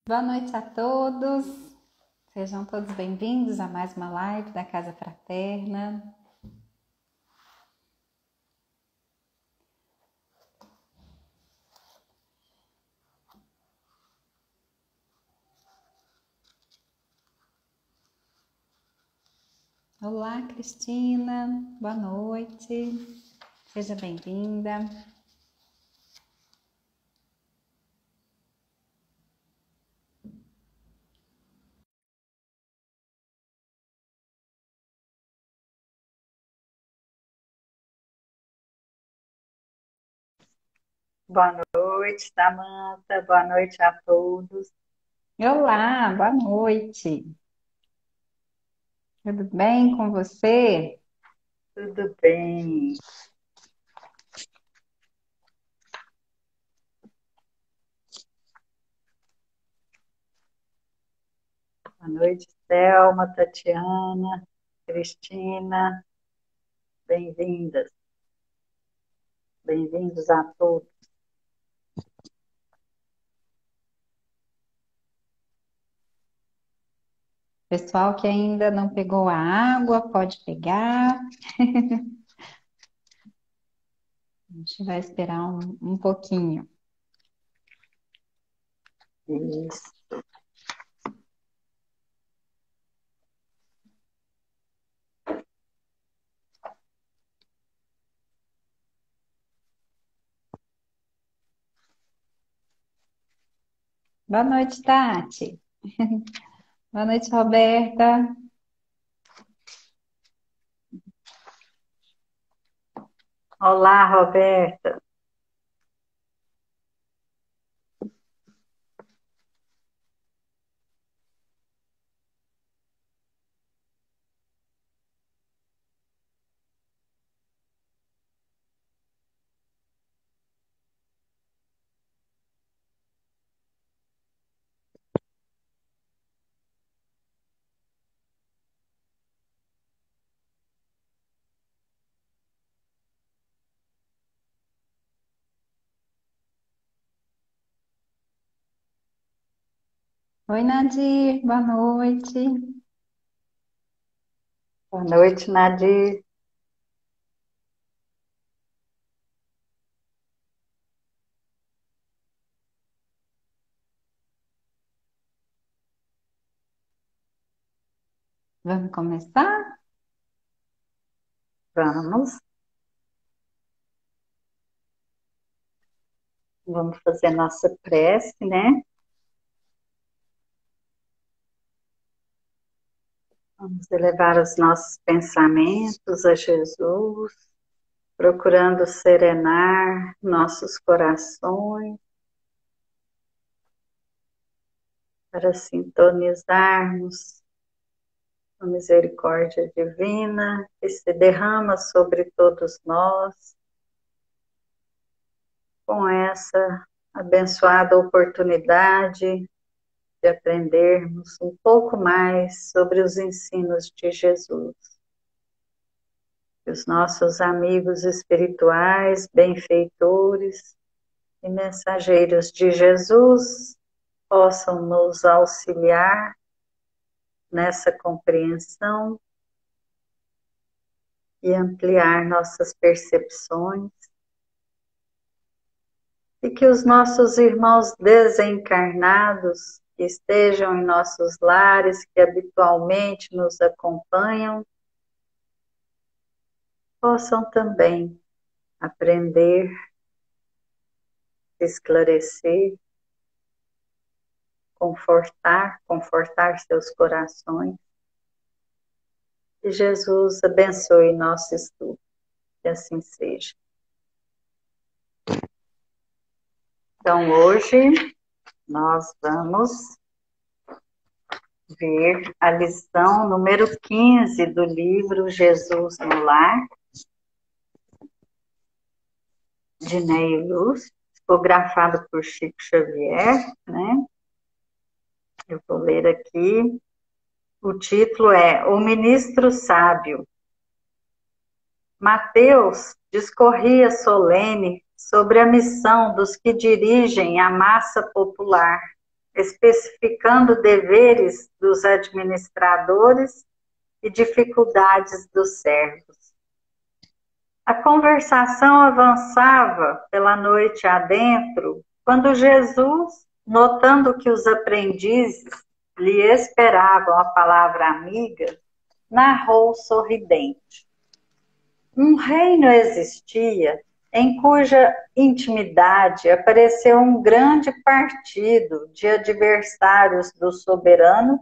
Boa noite a todos, sejam todos bem-vindos a mais uma live da Casa Fraterna. Olá, Cristina, boa noite, seja bem-vinda. Boa noite, Samanta. Boa noite a todos. Olá, boa noite. Tudo bem com você? Tudo bem? Boa noite, Thelma, Tatiana, Cristina. Bem-vindas. Bem-vindos a todos. Pessoal que ainda não pegou a água, pode pegar. A gente vai esperar um pouquinho. Isso. Boa noite, Tati. Boa noite, Roberta. Olá, Roberta. Oi, Nadir, boa noite. Boa noite, Nadir. Vamos começar? Vamos. Vamos fazer nossa prece, né? Vamos elevar os nossos pensamentos a Jesus, procurando serenar nossos corações, para sintonizarmos com a misericórdia divina que se derrama sobre todos nós, com essa abençoada oportunidade de aprendermos um pouco mais sobre os ensinos de Jesus. Que os nossos amigos espirituais, benfeitores e mensageiros de Jesus possam nos auxiliar nessa compreensão e ampliar nossas percepções, e que os nossos irmãos desencarnados que estejam em nossos lares, que habitualmente nos acompanham, possam também aprender, esclarecer, confortar seus corações. Que Jesus abençoe nosso estudo, que assim seja. Então, hoje nós vamos ver a lição número 15 do livro Jesus no Lar, de Ney Luz, psicografado por Chico Xavier, né? Eu vou ler aqui. O título é O Ministro Sábio. Mateus discorria solene sobre a missão dos que dirigem a massa popular, especificando deveres dos administradores e dificuldades dos servos. A conversação avançava pela noite adentro, quando Jesus, notando que os aprendizes lhe esperavam a palavra amiga, narrou sorridente. Um reino existia em cuja intimidade apareceu um grande partido de adversários do soberano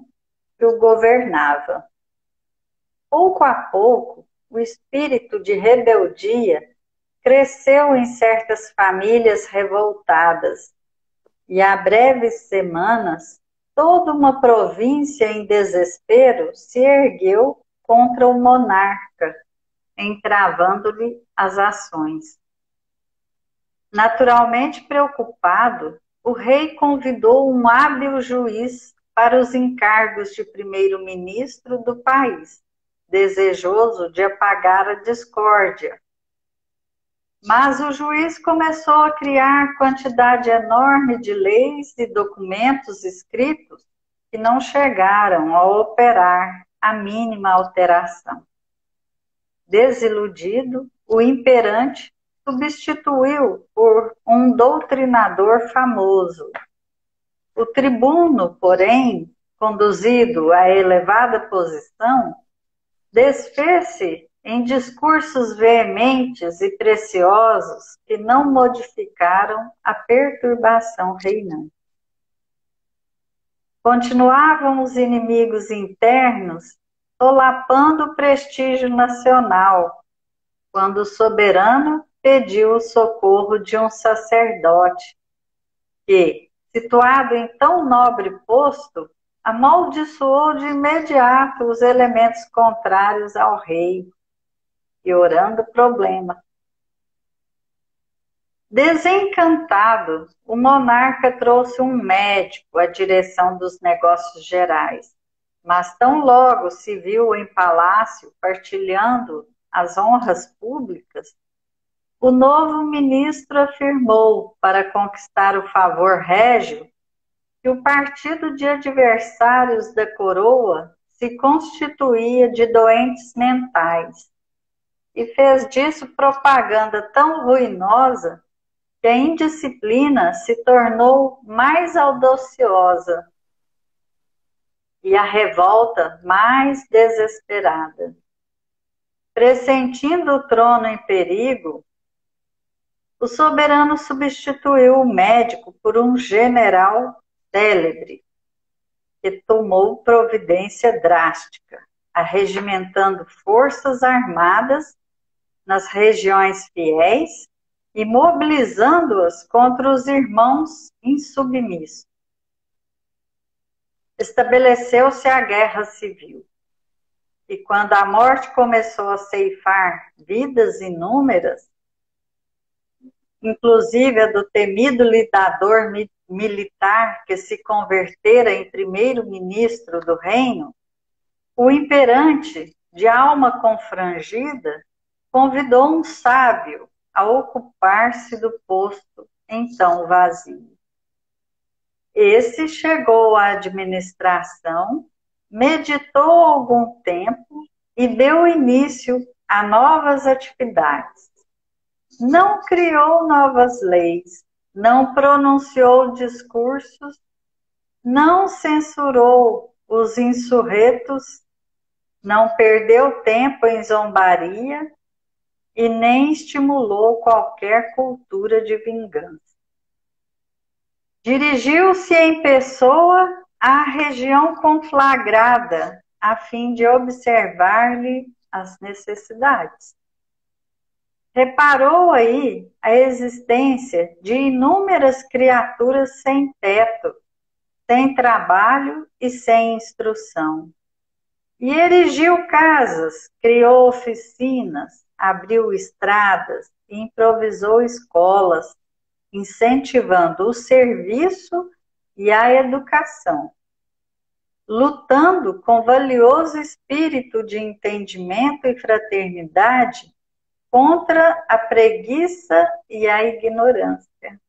que o governava. Pouco a pouco, o espírito de rebeldia cresceu em certas famílias revoltadas, e há breves semanas, toda uma província em desespero se ergueu contra o monarca, entravando-lhe as ações. Naturalmente preocupado, o rei convidou um hábil juiz para os encargos de primeiro-ministro do país, desejoso de apagar a discórdia. Mas o juiz começou a criar quantidade enorme de leis e documentos escritos que não chegaram a operar a mínima alteração. Desiludido, o imperante substituiu por um doutrinador famoso. O tribuno, porém, conduzido à elevada posição, desfez-se em discursos veementes e preciosos que não modificaram a perturbação reinante. Continuavam os inimigos internos solapando o prestígio nacional, quando o soberano pediu o socorro de um sacerdote, que, situado em tão nobre posto, amaldiçoou de imediato os elementos contrários ao rei, piorando o problema. Desencantado, o monarca trouxe um médico à direção dos negócios gerais, mas tão logo se viu em palácio partilhando as honras públicas, o novo ministro afirmou, para conquistar o favor régio, que o partido de adversários da coroa se constituía de doentes mentais e fez disso propaganda tão ruinosa que a indisciplina se tornou mais audaciosa e a revolta mais desesperada. Pressentindo o trono em perigo, o soberano substituiu o médico por um general célebre, que tomou providência drástica, arregimentando forças armadas nas regiões fiéis e mobilizando-as contra os irmãos insubmissos. Estabeleceu-se a guerra civil. E quando a morte começou a ceifar vidas inúmeras, inclusive a do temido lidador militar que se convertera em primeiro-ministro do reino, o imperante, de alma confrangida, convidou um sábio a ocupar-se do posto então vazio. Esse chegou à administração, meditou algum tempo e deu início a novas atividades. Não criou novas leis, não pronunciou discursos, não censurou os insurretos, não perdeu tempo em zombaria e nem estimulou qualquer cultura de vingança. Dirigiu-se em pessoa à região conflagrada, a fim de observar-lhe as necessidades. Reparou aí a existência de inúmeras criaturas sem teto, sem trabalho e sem instrução. E erigiu casas, criou oficinas, abriu estradas e improvisou escolas, incentivando o serviço e a educação, lutando com valioso espírito de entendimento e fraternidade contra a preguiça e a ignorância.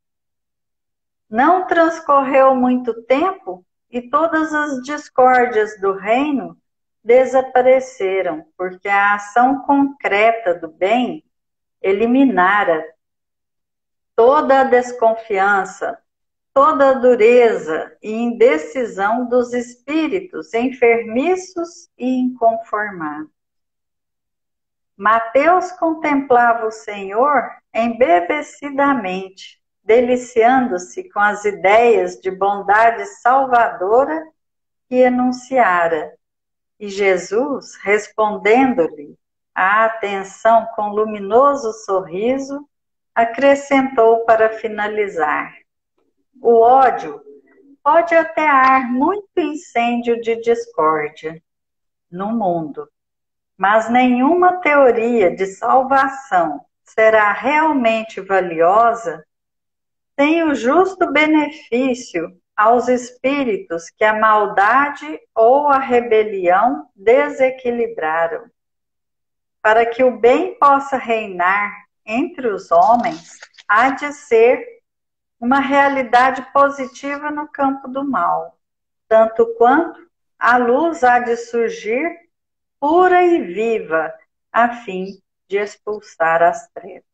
Não transcorreu muito tempo e todas as discórdias do reino desapareceram, porque a ação concreta do bem eliminara toda a desconfiança, toda a dureza e indecisão dos espíritos enfermiços e inconformados. Mateus contemplava o Senhor embebecidamente, deliciando-se com as ideias de bondade salvadora que enunciara. E Jesus, respondendo-lhe a atenção com luminoso sorriso, acrescentou para finalizar: o ódio pode atear muito incêndio de discórdia no mundo, mas nenhuma teoria de salvação será realmente valiosa sem o justo benefício aos espíritos que a maldade ou a rebelião desequilibraram. Para que o bem possa reinar entre os homens, há de ser uma realidade positiva no campo do mal, tanto quanto a luz há de surgir pura e viva, a fim de expulsar as trevas.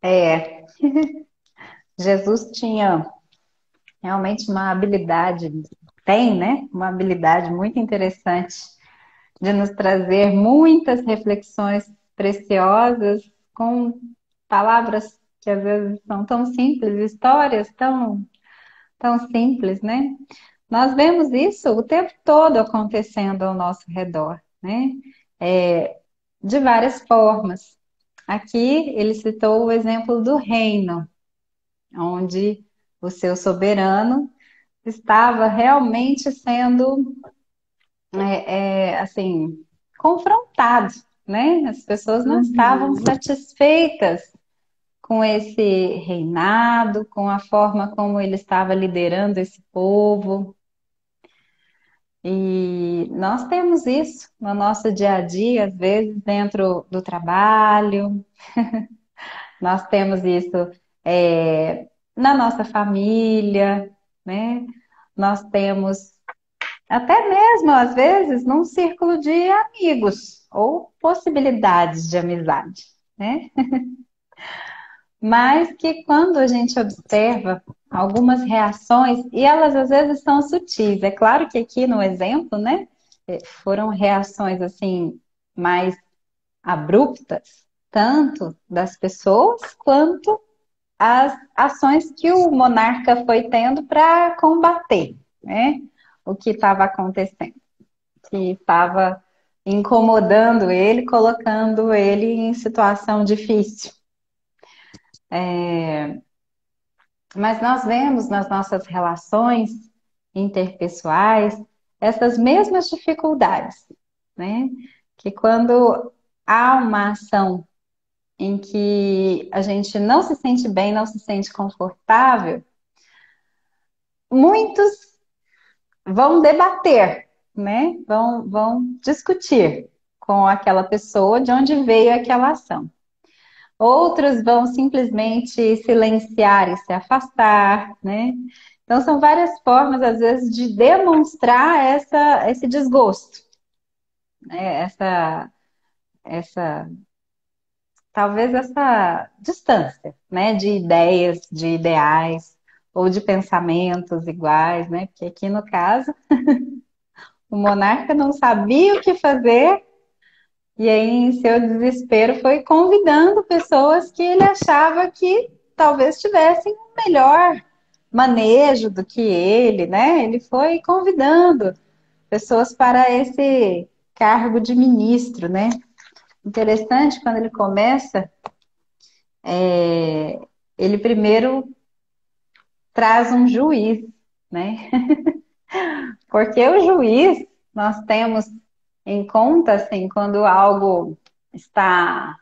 É, Jesus tinha realmente uma habilidade, tem, né? Uma habilidade muito interessante de nos trazer muitas reflexões preciosas com palavras que às vezes são tão simples, histórias tão simples, né? Nós vemos isso o tempo todo acontecendo ao nosso redor, né? De várias formas. Aqui ele citou o exemplo do reino, onde o seu soberano estava realmente sendo assim, confrontado, né? As pessoas não estavam satisfeitas com esse reinado, com a forma como ele estava liderando esse povo. E nós temos isso no nosso dia a dia, às vezes dentro do trabalho, nós temos isso na nossa família, né? Nós temos até mesmo, às vezes, num círculo de amigos ou possibilidades de amizade, né? Mas que quando a gente observa algumas reações, e elas às vezes são sutis, é claro que aqui no exemplo, né, foram reações assim mais abruptas, tanto das pessoas quanto as ações que o monarca foi tendo para combater, né, o que estava acontecendo, que estava incomodando ele, colocando ele em situação difícil. Mas nós vemos nas nossas relações interpessoais essas mesmas dificuldades, né? Que quando há uma ação em que a gente não se sente bem, não se sente confortável, muitos vão debater, né? Vão discutir com aquela pessoa de onde veio aquela ação. Outros vão simplesmente silenciar e se afastar, né? Então, são várias formas, às vezes, de demonstrar esse desgosto, né? Talvez essa distância, né? De ideias, de ideais, ou de pensamentos iguais, né? Porque aqui, no caso, o monarca não sabia o que fazer, e aí, em seu desespero, foi convidando pessoas que ele achava que talvez tivessem um melhor manejo do que ele, né? Ele foi convidando pessoas para esse cargo de ministro, né? Interessante, quando ele começa, ele primeiro traz um juiz, né? Porque o juiz, nós temos em conta, assim, quando algo está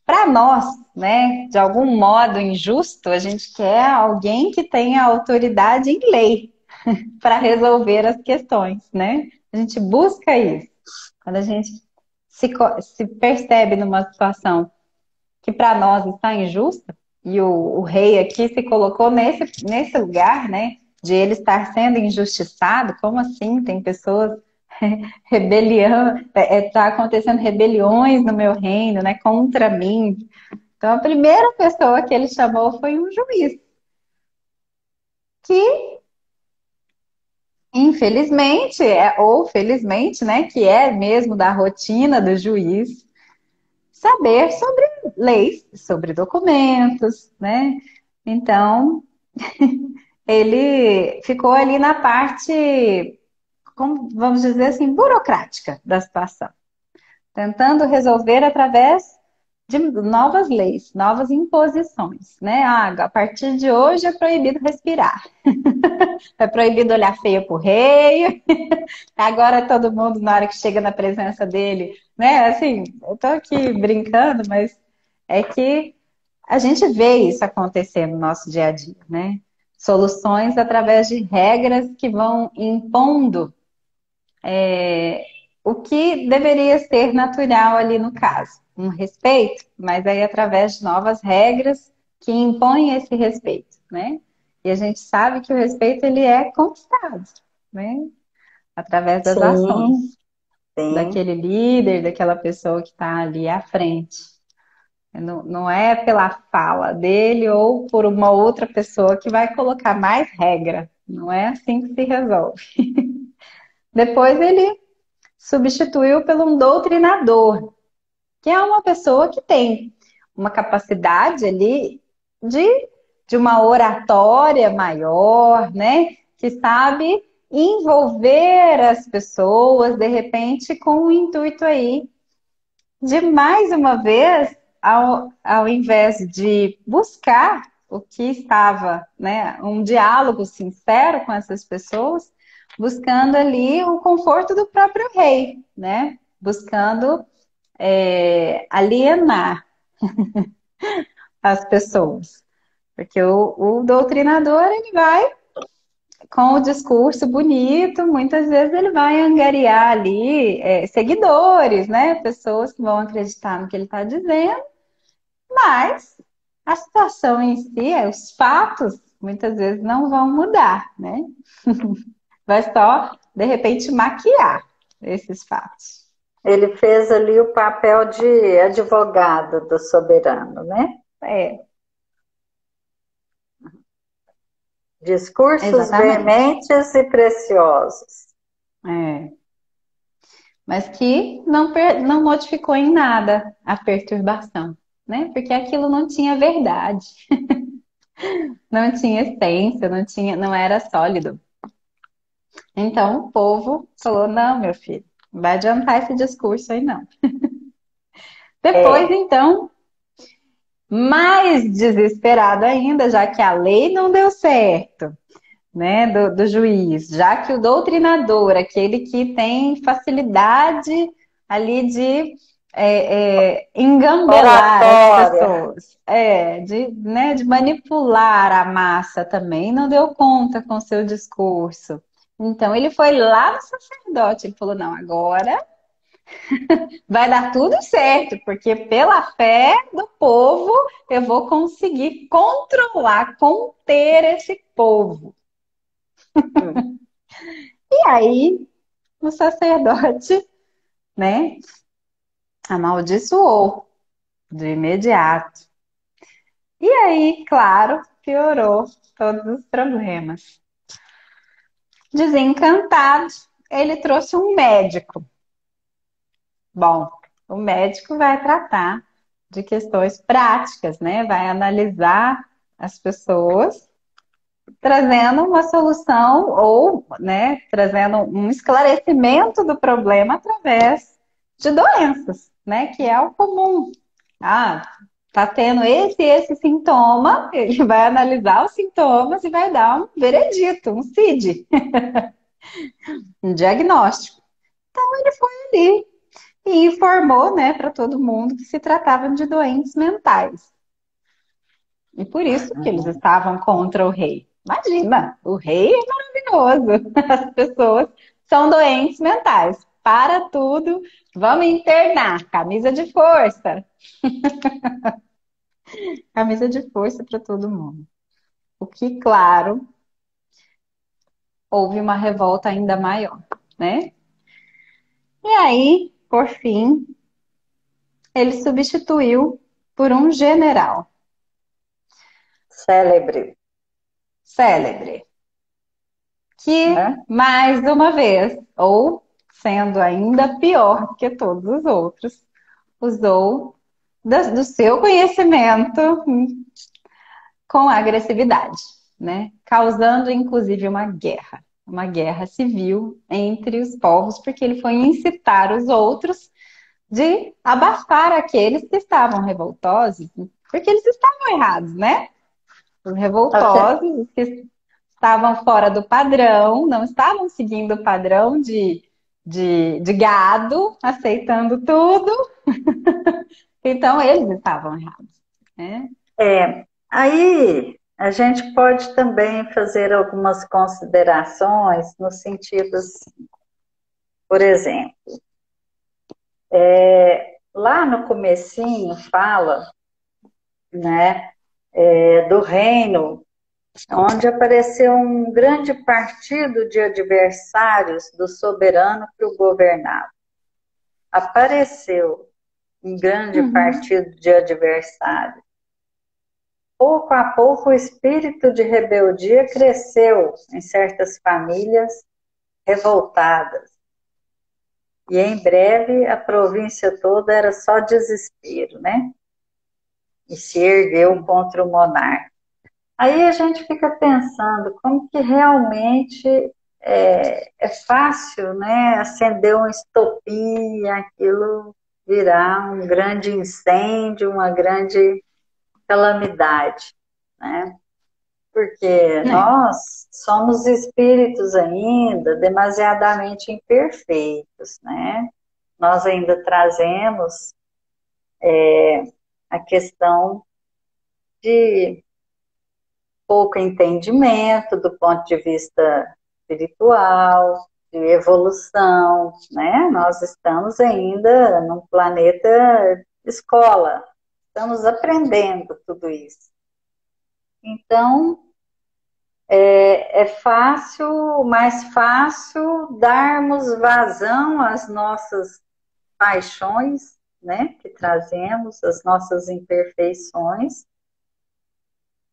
para nós, né, de algum modo injusto, a gente quer alguém que tenha autoridade em lei para resolver as questões, né? A gente busca isso. Quando a gente se percebe numa situação que para nós está injusta, e o rei aqui se colocou nesse lugar, né, de ele estar sendo injustiçado. Como assim? Tem pessoas rebelião, tá acontecendo rebeliões no meu reino, né, contra mim. Então a primeira pessoa que ele chamou foi um juiz, que infelizmente, ou felizmente, né, que é mesmo da rotina do juiz, saber sobre leis, sobre documentos, né? Então, ele ficou ali na parte, como vamos dizer assim, burocrática da situação, tentando resolver através de novas leis, novas imposições, né? Ah, a partir de hoje é proibido respirar, é proibido olhar feio pro rei. Agora todo mundo, na hora que chega na presença dele, né? Assim, eu tô aqui brincando, mas é que a gente vê isso acontecer no nosso dia a dia, né? Soluções através de regras que vão impondo o que deveria ser natural ali no caso. Um respeito, mas aí através de novas regras que impõem esse respeito, né? E a gente sabe que o respeito ele é conquistado, né? Através das Sim, ações sim. daquele líder, daquela pessoa que está ali à frente. Não é pela fala dele ou por uma outra pessoa que vai colocar mais regra. Não é assim que se resolve. Depois ele substituiu por um doutrinador, que é uma pessoa que tem uma capacidade ali de, de uma oratória maior, né? Que sabe envolver as pessoas, de repente, com o intuito aí de mais uma vez, ao invés de buscar o que estava, né, um diálogo sincero com essas pessoas, buscando ali o conforto do próprio rei, né? Buscando alienar as pessoas. Porque o doutrinador, ele vai com o discurso bonito, muitas vezes ele vai angariar ali seguidores, né? Pessoas que vão acreditar no que ele está dizendo, mas a situação em si, os fatos, muitas vezes não vão mudar, né? Vai só, de repente, maquiar esses fatos. Ele fez ali o papel de advogado do soberano, né? É, Discursos exatamente. veementes e preciosos. É. Mas que não modificou em nada a perturbação, né? Porque aquilo não tinha verdade, não tinha essência, não era sólido. Então o povo falou: não, meu filho, não vai adiantar esse discurso aí, não. Depois, É, então, mais desesperado ainda, já que a lei não deu certo, né, do juiz, já que o doutrinador, aquele que tem facilidade ali de engambelar as oratória. pessoas, de manipular a massa também, não deu conta com seu discurso. Então ele foi lá no sacerdote, ele falou: não, agora vai dar tudo certo, porque pela fé do povo eu vou conseguir controlar, conter esse povo. E aí o sacerdote, né, amaldiçoou de imediato. E aí, claro, piorou todos os problemas. Desencantado, ele trouxe um médico. Bom, o médico vai tratar de questões práticas, né? Vai analisar as pessoas, trazendo uma solução ou, né, trazendo um esclarecimento do problema através de doenças, né? Que é o comum. Ah, tá tendo esse sintoma, ele vai analisar os sintomas e vai dar um veredito, um CID, um diagnóstico. Então ele foi ali e informou, né, para todo mundo que se tratava de doentes mentais. E por isso que eles estavam contra o rei. Imagina, o rei é maravilhoso. As pessoas são doentes mentais. Para tudo, vamos internar, camisa de força. camisa de força para todo mundo. O que, claro, houve uma revolta ainda maior, né? E aí, por fim, ele substituiu por um general Célebre, célebre, que, né? mais uma vez, ou sendo ainda pior que todos os outros, usou do seu conhecimento com agressividade, né? Causando inclusive uma guerra civil entre os povos, porque ele foi incitar os outros de abafar aqueles que estavam revoltosos, porque eles estavam errados, né? Os Até, revoltosos, os que estavam fora do padrão, não estavam seguindo o padrão de gado, aceitando tudo, então eles estavam errados, né? aí a gente pode também fazer algumas considerações no sentido, assim, por exemplo, lá no comecinho fala, né, do reino, onde apareceu um grande partido de adversários do soberano que o governava. Apareceu um grande Uhum. partido de adversários. Pouco a pouco, o espírito de rebeldia cresceu em certas famílias revoltadas. E em breve a província toda era só desespero, né? E se ergueu contra o monarca. Aí a gente fica pensando como que realmente é fácil, né, acender um estopim e aquilo virar um grande incêndio, uma grande calamidade, né? Porque É, nós somos espíritos ainda demasiadamente imperfeitos, né? Nós ainda trazemos a questão de pouco entendimento do ponto de vista espiritual, de evolução, né? Nós estamos ainda num planeta escola, estamos aprendendo tudo isso. Então, é fácil, mais fácil darmos vazão às nossas paixões, né, que trazemos, as nossas imperfeições,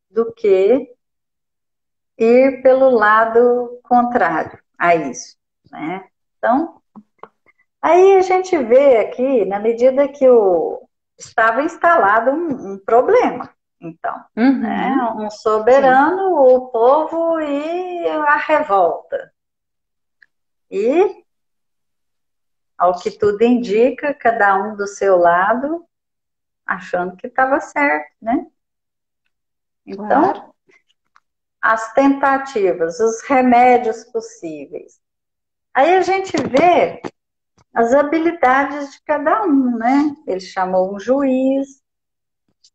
do que ir pelo lado contrário a isso, né? Então, aí a gente vê aqui, na medida que estava instalado um problema, então, né? uhum, Um sim, soberano, o povo e a revolta. E, ao que tudo indica, cada um do seu lado, achando que estava certo, né? Então, claro. as tentativas, os remédios possíveis. Aí a gente vê as habilidades de cada um, né? Ele chamou um juiz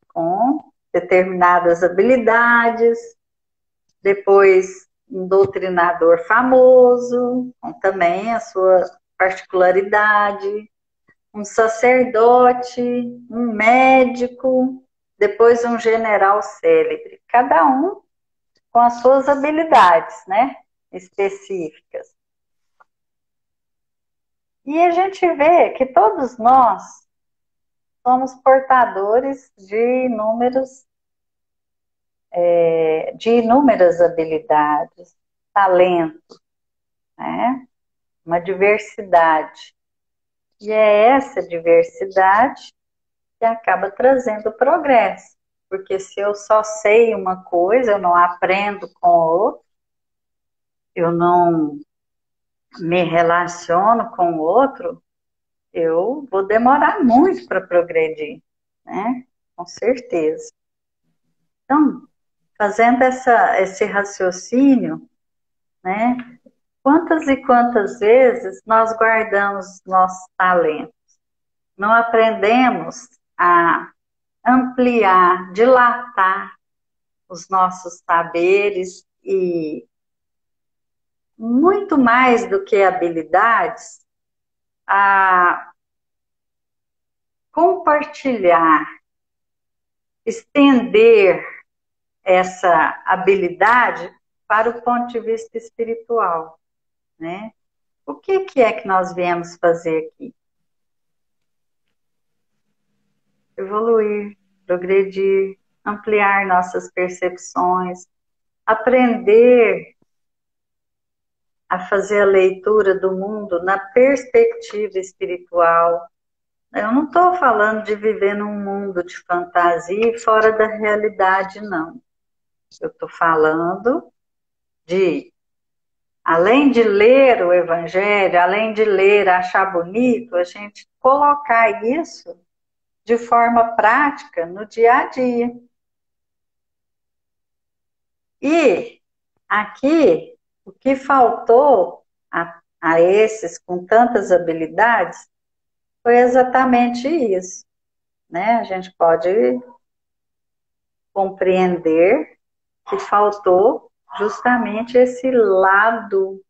com determinadas habilidades, depois um doutrinador famoso, com também a sua particularidade, um sacerdote, um médico, depois um general célebre, cada um com as suas habilidades, né, específicas. E a gente vê que todos nós somos portadores de inúmeras habilidades, talento, né, uma diversidade. E é essa diversidade que acaba trazendo progresso. Porque se eu só sei uma coisa, eu não aprendo com outra, eu não me relaciono com o outro, eu vou demorar muito para progredir, né? Com certeza. Então, fazendo esse raciocínio, né? Quantas e quantas vezes nós guardamos nossos talentos? Não aprendemos a ampliar, dilatar os nossos saberes e, muito mais do que habilidades, a compartilhar estender essa habilidade para o ponto de vista espiritual, né? O que é que nós viemos fazer aqui? Evoluir, progredir, ampliar nossas percepções, aprender a fazer a leitura do mundo na perspectiva espiritual. Eu não estou falando de viver num mundo de fantasia e fora da realidade, não. Eu estou falando de, além de ler o Evangelho, além de ler, achar bonito, a gente colocar isso de forma prática no dia a dia. E aqui, o que faltou a esses com tantas habilidades foi exatamente isso, né? A gente pode compreender que faltou justamente esse lado,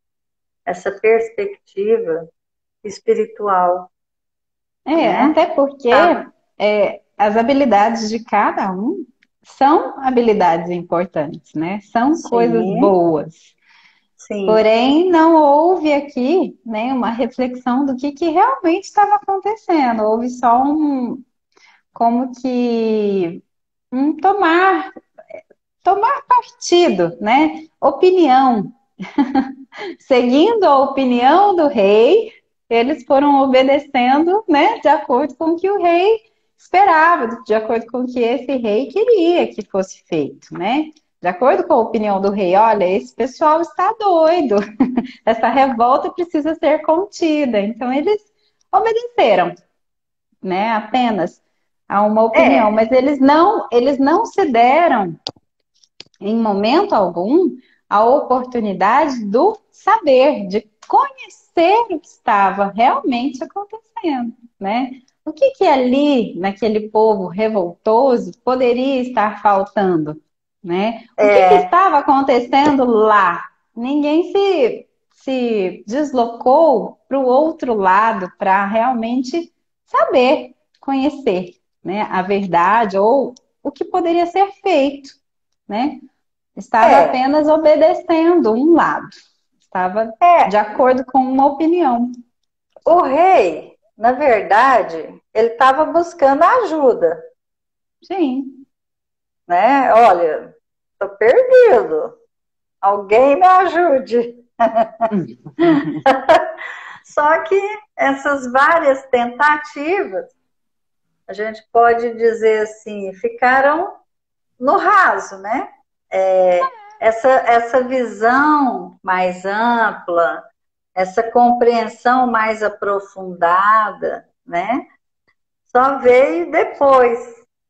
essa perspectiva espiritual, né? Até porque Tá. as habilidades de cada um são habilidades importantes, né? São coisas Sim, boas. sim, Porém, não houve aqui, né, uma reflexão do que realmente estava acontecendo. Houve só como que tomar partido, né? Opinião. Seguindo a opinião do rei, eles foram obedecendo, né, de acordo com o que o rei esperava, de acordo com o que esse rei queria que fosse feito, né? De acordo com a opinião do rei, olha, esse pessoal está doido, essa revolta precisa ser contida. Então eles obedeceram, né, apenas a uma opinião, é, mas eles não se deram em momento algum a oportunidade do saber, de conhecer o que estava realmente acontecendo, né? O que ali, naquele povo revoltoso, poderia estar faltando, né? O que é, estava acontecendo lá? Ninguém se deslocou para o outro lado para realmente saber, conhecer, né, a verdade ou o que poderia ser feito, né? Estava é, apenas obedecendo um lado, estava de é. acordo com uma opinião. O rei, na verdade, ele estava buscando ajuda, Sim. né? Olha, estou perdido, alguém me ajude. Só que essas várias tentativas, a gente pode dizer assim, ficaram no raso, né? Essa visão mais ampla, essa compreensão mais aprofundada, né? Só veio depois,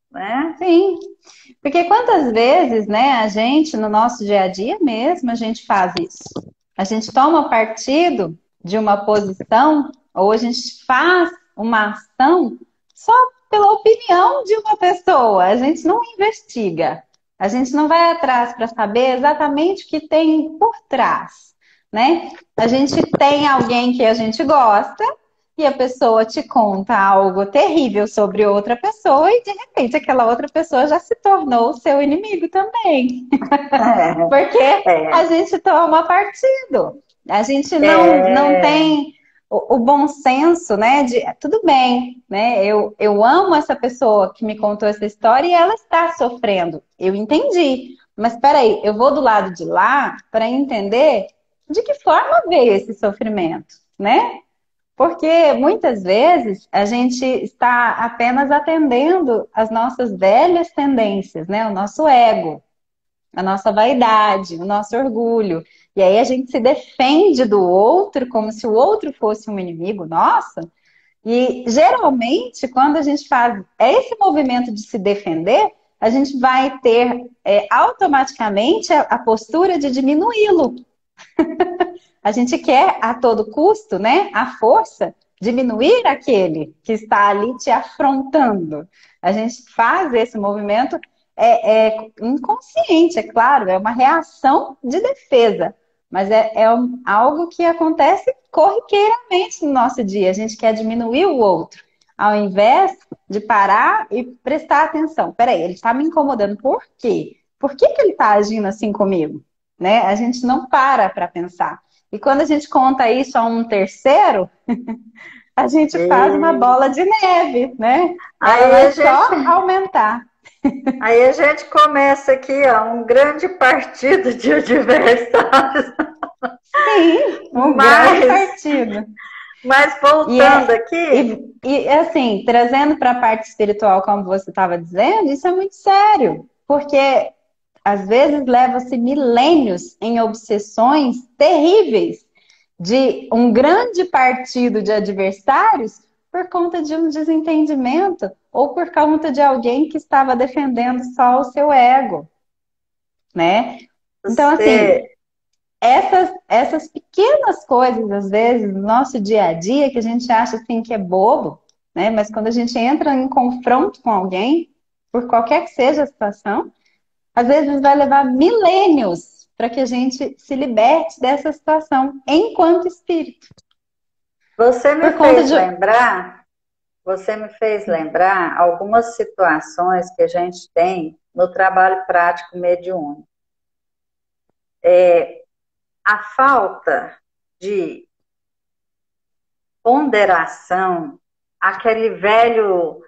né? Sim, porque quantas vezes, né, a gente, no nosso dia a dia mesmo, a gente faz isso. A gente toma partido de uma posição, ou a gente faz uma ação só pela opinião de uma pessoa. A gente não investiga. A gente não vai atrás para saber exatamente o que tem por trás, né? A gente tem alguém que a gente gosta, e a pessoa te conta algo terrível sobre outra pessoa e de repente aquela outra pessoa já se tornou o seu inimigo também. Porque a É, gente toma partido. A gente não é, tem o bom senso, né? De tudo bem, né? Eu amo essa pessoa que me contou essa história e ela está sofrendo. Eu entendi. Mas peraí, eu vou do lado de lá para entender de que forma veio esse sofrimento, né? Porque muitas vezes a gente está apenas atendendo as nossas velhas tendências, né? O nosso ego, a nossa vaidade, o nosso orgulho. E aí a gente se defende do outro como se o outro fosse um inimigo nossa. E geralmente, quando a gente faz esse movimento de se defender, a gente vai ter automaticamente a postura de diminuí-lo. A gente quer a todo custo, né, a força, diminuir aquele que está ali te afrontando. A gente faz esse movimento inconsciente, é claro, é uma reação de defesa, mas algo que acontece corriqueiramente no nosso dia. A gente quer diminuir o outro. ao invés de parar e prestar atenção. Peraí, ele está me incomodando por quê? Por que que ele está agindo assim comigo? Né? A gente não para pensar. E quando a gente conta isso a um terceiro, a gente faz uma E bola de neve, né? Ela aí vai a gente, só aumentar. aí a gente começa aqui, ó, um grande partido de adversários. Sim, um grande Mas, partido. mas E voltando é aqui, assim, trazendo para a parte espiritual, como você estava dizendo, isso é muito sério, porque às vezes leva-se milênios em obsessões terríveis de um grande partido de adversários por conta de um desentendimento ou por conta de alguém que estava defendendo só o seu ego, né? Então, você, assim, essas pequenas coisas, às vezes, no nosso dia a dia, que a gente acha assim que é bobo, né? Mas quando a gente entra em confronto com alguém, por qualquer que seja a situação, às vezes vai levar milênios para que a gente se liberte dessa situação enquanto espírito. você me Por conta fez de. lembrar, você me fez lembrar algumas situações que a gente tem no trabalho prático mediúnico. A falta de ponderação, aquele velho,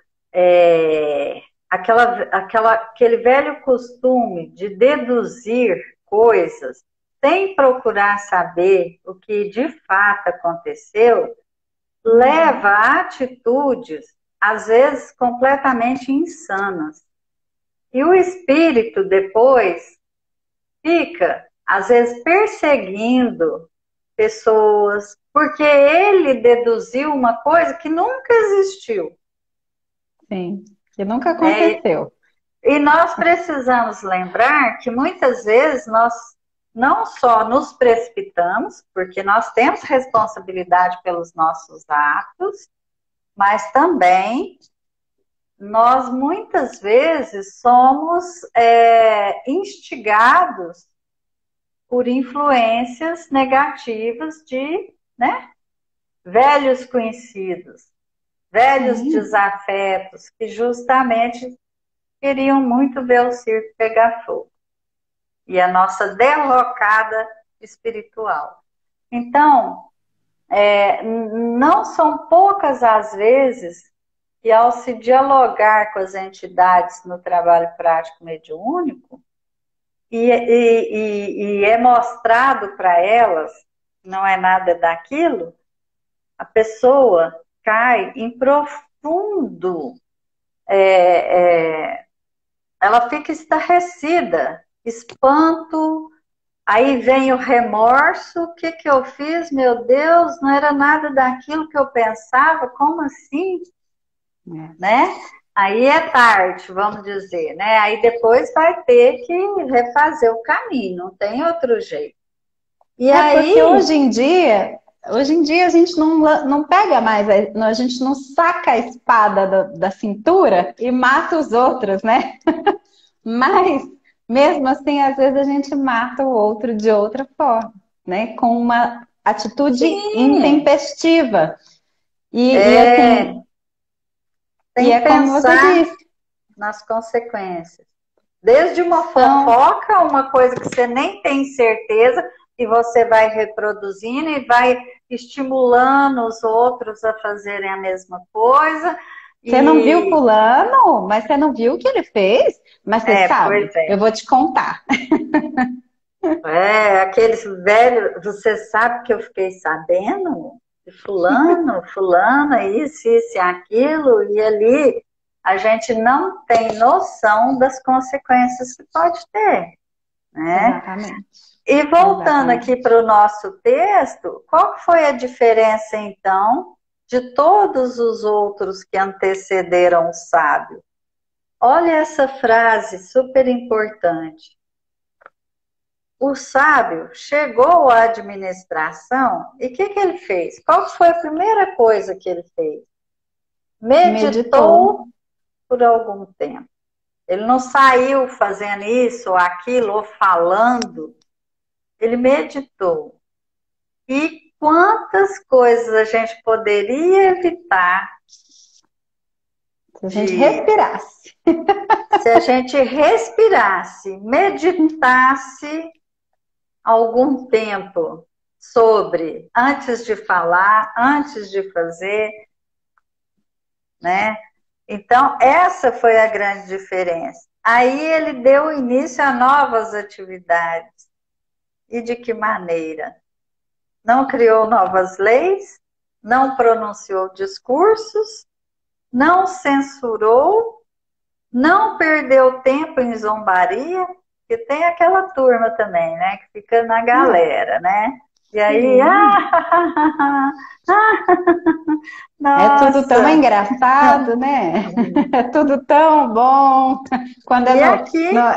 aquele velho costume de deduzir coisas sem procurar saber o que de fato aconteceu, leva a atitudes, às vezes, completamente insanas. E o espírito depois fica, às vezes, perseguindo pessoas, porque ele deduziu uma coisa que nunca existiu. Sim, que nunca Né? aconteceu. E nós precisamos lembrar que muitas vezes nós não só nos precipitamos, porque nós temos responsabilidade pelos nossos atos, mas também nós muitas vezes somos instigados por influências negativas de, né, velhos conhecidos, velhos Sim, desafetos, que justamente queriam muito ver o circo pegar fogo. E a nossa derrocada espiritual. Então, não são poucas as vezes que, ao se dialogar com as entidades no trabalho prático mediúnico, e é mostrado para elas, não é nada daquilo, a pessoa cai em profundo, ela fica estarrecida, espanto, aí vem o remorso, o que que eu fiz, meu Deus, não era nada daquilo que eu pensava, como assim? é. Né? Aí é tarde, vamos dizer, né? Aí depois vai ter que refazer o caminho, não tem outro jeito. E É porque aí, hoje em dia a gente não pega mais, a gente não saca a espada da cintura e mata os outros, né? Mas, mesmo assim, às vezes a gente mata o outro de outra forma, né? Com uma atitude sim, intempestiva. E é, assim, e tem é que como você pensar disse, nas consequências. Desde uma são, fofoca, uma coisa que você nem tem certeza, e você vai reproduzindo e vai estimulando os outros a fazerem a mesma coisa. você não viu E fulano, mas você não viu o que ele fez? Mas você pois sabe, eu é. vou te contar. Aqueles velhos, você sabe que eu fiquei sabendo de fulano, fulana, isso e aquilo, e ali a gente não tem noção das consequências que pode ter, né? Exatamente, E voltando aqui exatamente. para o nosso texto, qual foi a diferença, então, de todos os outros que antecederam o sábio? Olha essa frase super importante. O sábio chegou à administração e o que ele fez? Qual foi a primeira coisa que ele fez? Meditou. Meditou por algum tempo. Ele não saiu fazendo isso ou aquilo ou falando. Ele meditou. E quantas coisas a gente poderia evitar Se a gente respirasse. Se a gente respirasse, meditasse algum tempo sobre, antes de falar, antes de fazer, né? Então, essa foi a grande diferença. Aí ele deu início a novas atividades. E de que maneira? Não criou novas leis, não pronunciou discursos, não censurou, não perdeu tempo em zombaria, porque tem aquela turma também, né, que fica na galera, né? E aí, é tudo tão nossa! engraçado, né? É tudo tão bom. Quando é E aqui,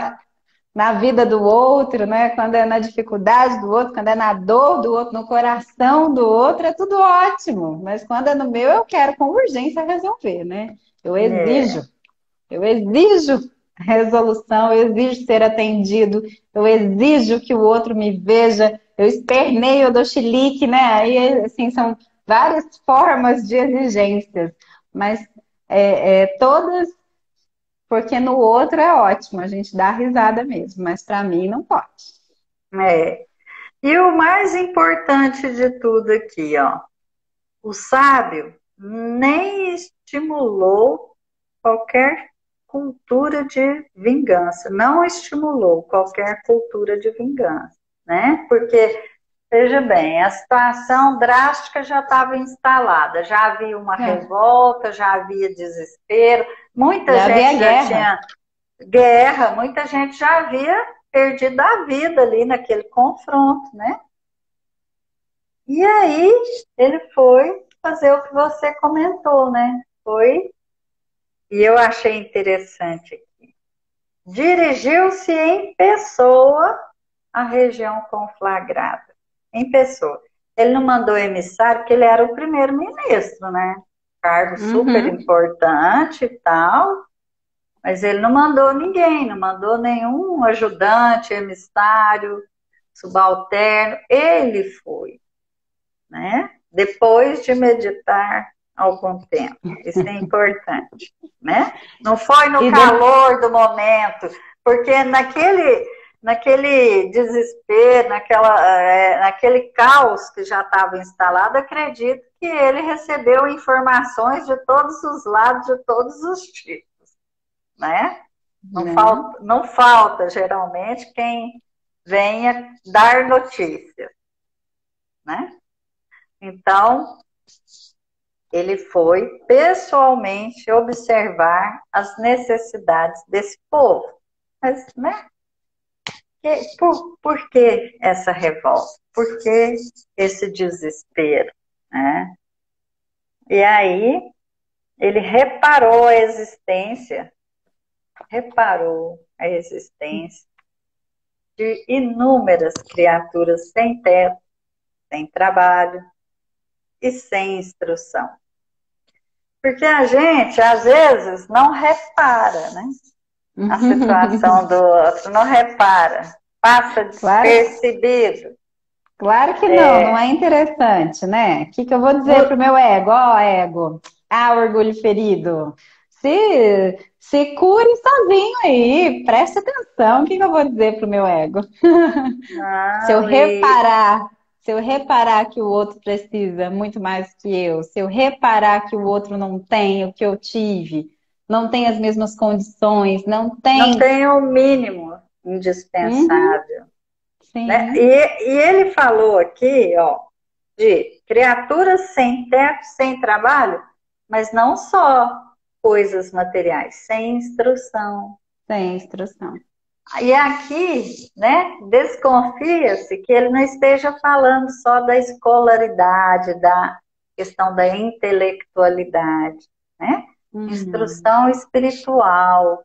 na vida do outro, né? Quando é na dificuldade do outro, quando é na dor do outro, no coração do outro, é tudo ótimo. Mas quando é no meu, eu quero com urgência resolver, né? Eu é, exijo, eu exijo resolução, eu exijo ser atendido, eu exijo que o outro me veja, eu esperneio, eu dou chilique, né? Aí, assim, são várias formas de exigências, mas todas, porque no outro é ótimo, a gente dá risada mesmo, mas para mim não pode. é. E o mais importante de tudo aqui, ó, o sábio nem estimulou qualquer cultura de vingança, não estimulou qualquer cultura de vingança, né? Porque, veja bem, a situação drástica já estava instalada, já havia uma revolta, já havia desespero, muita Já havia gente já guerra. tinha guerra, muita gente já havia perdido a vida ali naquele confronto, né? E aí ele foi fazer o que você comentou, né? Foi, e eu achei interessante aqui. Dirigiu-se em pessoa à região conflagrada. Em pessoa. Ele não mandou emissário, porque ele era o primeiro-ministro, né? Cargo super Uhum. importante e tal. Mas ele não mandou ninguém, não mandou nenhum ajudante, emissário, subalterno. Ele foi, né? Depois de meditar algum tempo. Isso é importante, né? Não foi no E calor do momento, porque naquele desespero, naquele caos que já estava instalado, acredito que ele recebeu informações de todos os lados, de todos os tipos, né? né? Não falta geralmente quem venha dar notícias, né? Então, ele foi pessoalmente observar as necessidades desse povo. Mas, né? Por que essa revolta? Por que esse desespero? Né? E aí, ele reparou a existência de inúmeras criaturas sem teto, sem trabalho e sem instrução. Porque a gente, às vezes, não repara, né? A situação do outro, não repara, passa Claro, despercebido. claro que não, não é interessante, né? O que que eu vou dizer pro meu ego? Ó, ego, orgulho ferido. Se cure sozinho aí, preste atenção. O que que eu vou dizer pro meu ego? Se eu Não, reparar, se eu reparar que o outro precisa muito mais que eu, se eu reparar que o outro não tem o que eu tive, não tem as mesmas condições, não não tem. tem o mínimo Uhum, indispensável. Né? sim, E ele falou aqui, ó, de criaturas sem teto, sem trabalho, mas não só coisas materiais, sem instrução. sem instrução. E aqui, né, desconfia-se que ele não esteja falando só da escolaridade, da questão da intelectualidade, né? Uhum. Instrução espiritual,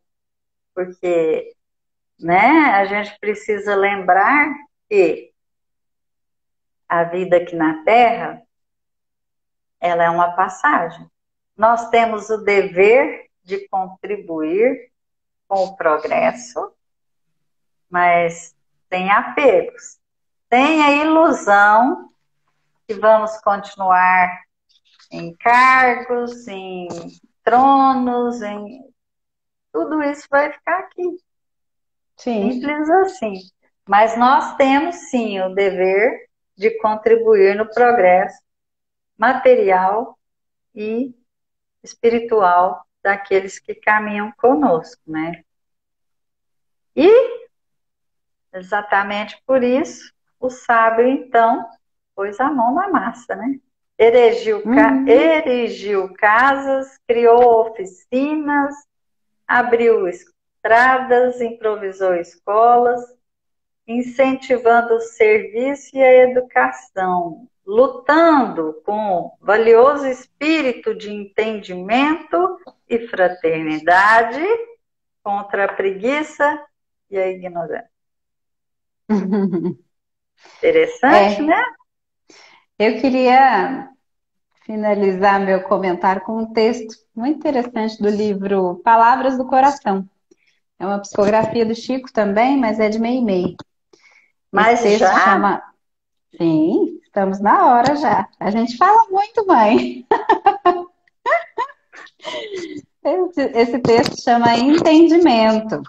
porque, né, a gente precisa lembrar que a vida aqui na Terra, ela é uma passagem. Nós temos o dever de contribuir com o progresso, mas sem apegos. Tem a ilusão que vamos continuar em cargos, em tronos, tudo isso vai ficar aqui. Sim. Simples assim. Mas nós temos, sim, o dever de contribuir no progresso material e espiritual daqueles que caminham conosco, né? E, exatamente por isso, o sábio, então, pôs a mão na massa, né? Erigiu casas, criou oficinas, abriu estradas, improvisou escolas, incentivando o serviço e a educação, lutando com valioso espírito de entendimento e fraternidade contra a preguiça e a ignorância. Interessante, né? Eu queria finalizar meu comentário com um texto muito interessante do livro Palavras do Coração. É uma psicografia do Chico também, mas é de Meimei. Mas esse texto já? chama... Sim, estamos na hora já. A gente fala muito, mãe. Esse texto chama Entendimento.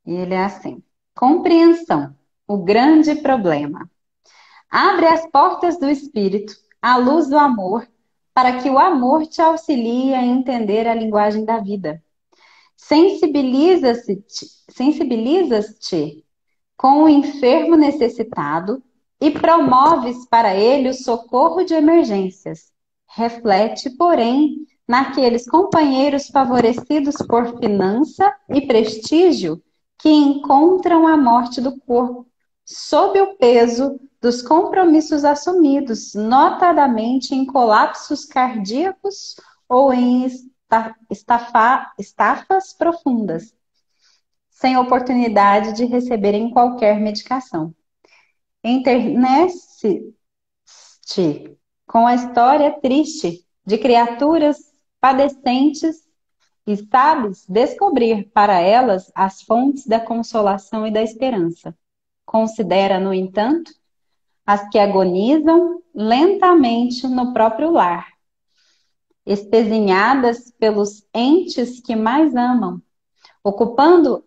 E ele é assim: compreensão, o grande problema. Abre as portas do espírito, à luz do amor, para que o amor te auxilie a entender a linguagem da vida. Sensibilizas-te com o enfermo necessitado e promoves para ele o socorro de emergências. Reflete, porém, naqueles companheiros favorecidos por finança e prestígio que encontram a morte do corpo, sob o peso dos compromissos assumidos, notadamente em colapsos cardíacos ou em estafas profundas, sem oportunidade de receberem qualquer medicação. Enternece-te com a história triste de criaturas padecentes e sabes descobrir para elas as fontes da consolação e da esperança. Considera, no entanto, as que agonizam lentamente no próprio lar, espezinhadas pelos entes que mais amam, ocupando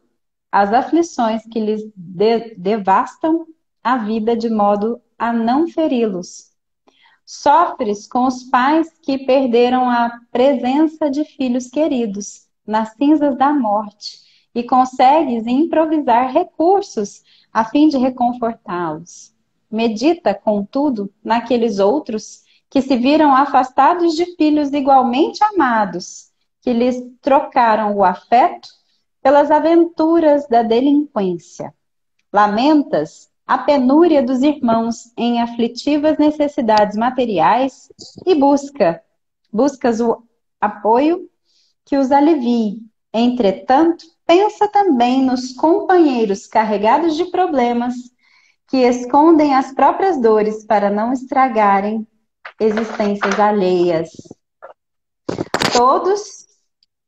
as aflições que lhes devastam a vida de modo a não feri-los. Sofres com os pais que perderam a presença de filhos queridos nas cinzas da morte e consegues improvisar recursos a fim de reconfortá-los. Medita, contudo, naqueles outros que se viram afastados de filhos igualmente amados, que lhes trocaram o afeto pelas aventuras da delinquência. Lamentas a penúria dos irmãos em aflitivas necessidades materiais e buscas o apoio que os alivie. Entretanto, pensa também nos companheiros carregados de problemas que escondem as próprias dores para não estragarem existências alheias.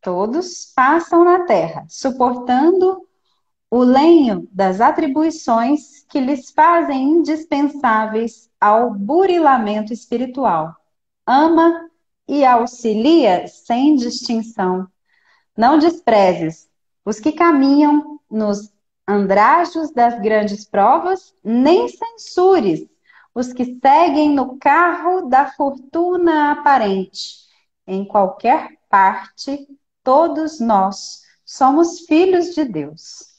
Todos passam na terra, suportando o lenho das atribuições que lhes fazem indispensáveis ao burilamento espiritual. Ama e auxilia sem distinção. Não desprezes os que caminham nos andrajos das grandes provas, nem censures os que seguem no carro da fortuna aparente. Em qualquer parte, todos nós somos filhos de Deus.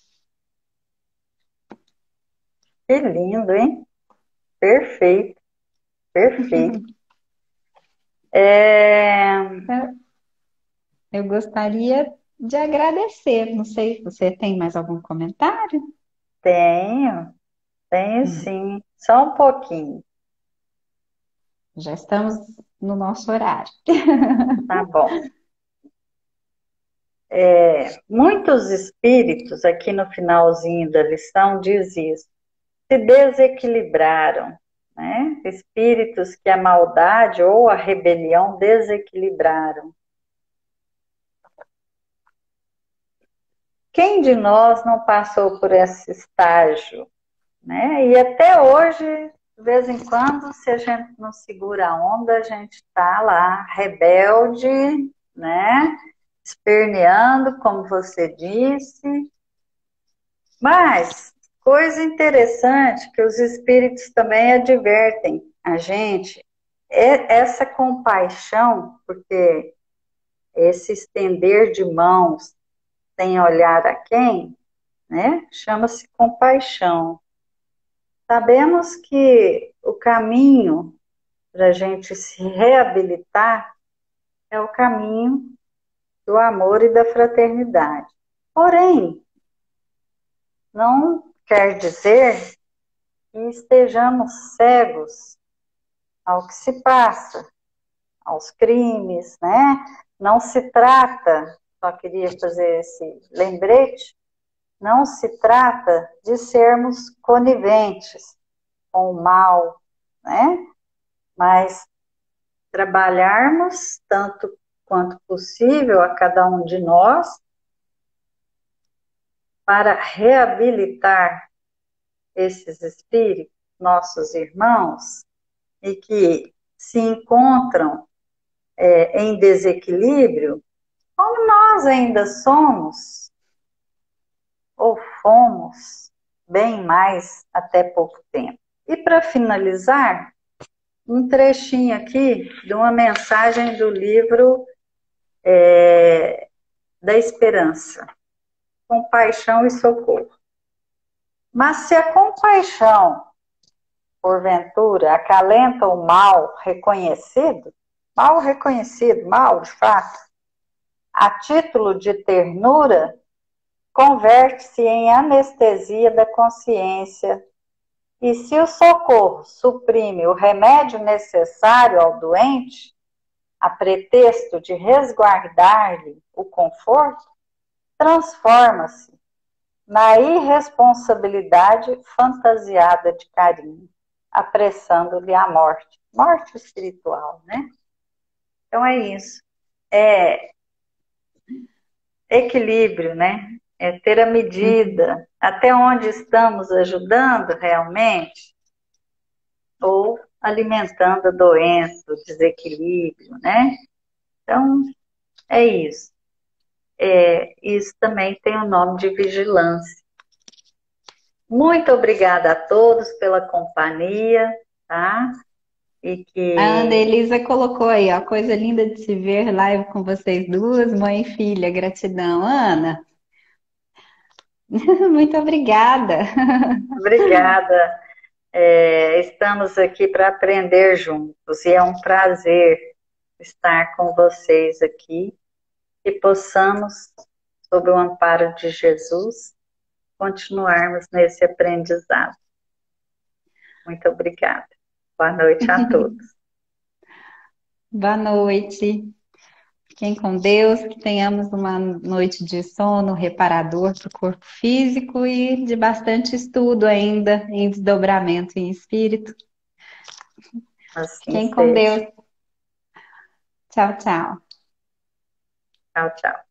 Que lindo, hein? Perfeito, perfeito. Eu gostaria de agradecer. Não sei, você tem mais algum comentário? Tenho sim. Só um pouquinho. Já estamos no nosso horário. Tá bom. Muitos espíritos, aqui no finalzinho da lição, diz isso, se desequilibraram, né? Espíritos que a maldade ou a rebelião desequilibraram. Quem de nós não passou por esse estágio, né? E até hoje, de vez em quando, se a gente não segura a onda, a gente está lá, rebelde, né? Esperneando, como você disse. Mas, coisa interessante que os espíritos também advertem a gente, é essa compaixão, porque esse estender de mãos sem olhar a quem, né? Chama-se compaixão. Sabemos que o caminho para a gente se reabilitar é o caminho do amor e da fraternidade. Porém, não quer dizer que estejamos cegos ao que se passa, aos crimes, né? Não se trata, só queria fazer esse lembrete, não se trata de sermos coniventes com o mal, né? Mas trabalharmos tanto quanto possível a cada um de nós para reabilitar esses espíritos, nossos irmãos, e que se encontram em desequilíbrio, como nós ainda somos, ou fomos, bem mais até pouco tempo. E para finalizar, um trechinho aqui de uma mensagem do livro da Esperança, Compaixão e Socorro. Mas se a compaixão, porventura, acalenta o mal reconhecido, mal de fato, a título de ternura, converte-se em anestesia da consciência, e se o socorro suprime o remédio necessário ao doente, a pretexto de resguardar-lhe o conforto, transforma-se na irresponsabilidade fantasiada de carinho, apressando-lhe a morte. Morte espiritual, né? Então é isso. É equilíbrio, né? É ter a medida, até onde estamos ajudando realmente, ou alimentando a doença, o desequilíbrio, né? Então, é isso. Isso também tem o nome de vigilância. Muito obrigada a todos pela companhia, tá? E A Ana que Elisa colocou aí, ó, coisa linda de se ver live com vocês duas, mãe e filha, gratidão. Ana, muito obrigada. obrigada. Estamos aqui para aprender juntos e é um prazer estar com vocês aqui e possamos, sob o amparo de Jesus, continuarmos nesse aprendizado. Muito obrigada. Boa noite a todos. Boa noite. Fiquem com Deus, que tenhamos uma noite de sono reparador para o corpo físico e de bastante estudo ainda em desdobramento em espírito. Assim Fiquem com seja. Deus. Tchau, tchau. Tchau, tchau.